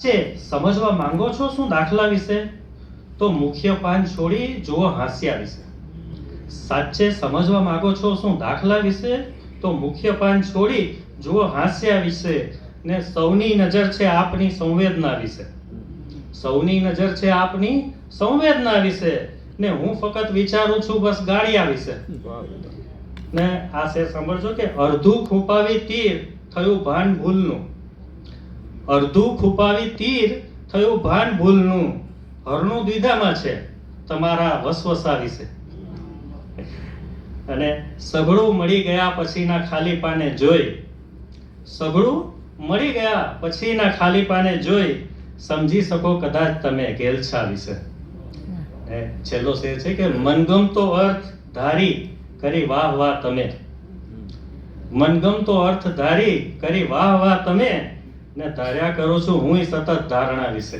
છે સમજવા માંગો છો શું દાખલા વિશે? તો મુખ્ય પાન છોડી જુઓ હાસ્યા વિશે. સાચે સમજવા માંગો છો શું દાખલા વિશે? તો મુખ્ય પાન છોડી જુઓ હાસ્યા વિશે. ને સૌની નજર છે આપની સંવેદના વિશે. સૌની નજર છે આપની સંવેદના વિશે. ને હું ફક્ત વિચારું છું બસ ગાળિયા વિશે. ને આ શેર સાંભળજો કે અડધું ખૂપાવી તીર થયું ભાન ભૂલનું. અડધું ખૂપાવી તીર થયું ભાન ભૂલનું. હરણું દ્વિધામાં છે તમારા વસવસા વિશે. અને સઘળું મળી ગયા પછીના ખાલી પાને જોઈ. સઘળું મળી ગયા પછીના ખાલી પાને જોઈ સમજી શકો કદાચ તમે ઘેલછા વિશે. છેલ્લો શેર છે કે મનગમતો અર્થ ધારી કરી વાહ વાહ તમે. મનગમતો અર્થ ધારી કરી વાહ વાહ તમે. ને ધાર્યા કરું છું હું સતત ધારણા વિશે.